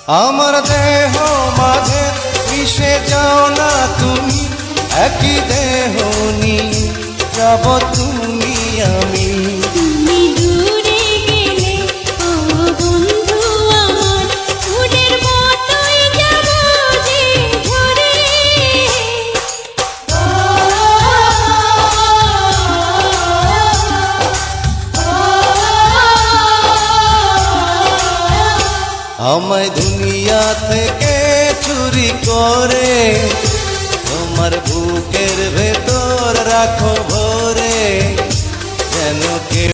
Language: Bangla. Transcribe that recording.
আমার দেহ মাঝে মিশে যাও না তুমি, একই দেহ নিয়ে যাব তুমি আমি। তুমি দূরে গেলে ও বন্ধু আমার, ফুলের মতোই যাব যে ঝরে। আমায় দুনিয়া থেকে চুরি করে তোমার বুকের ভেতর রাখো ভরে, যেন কে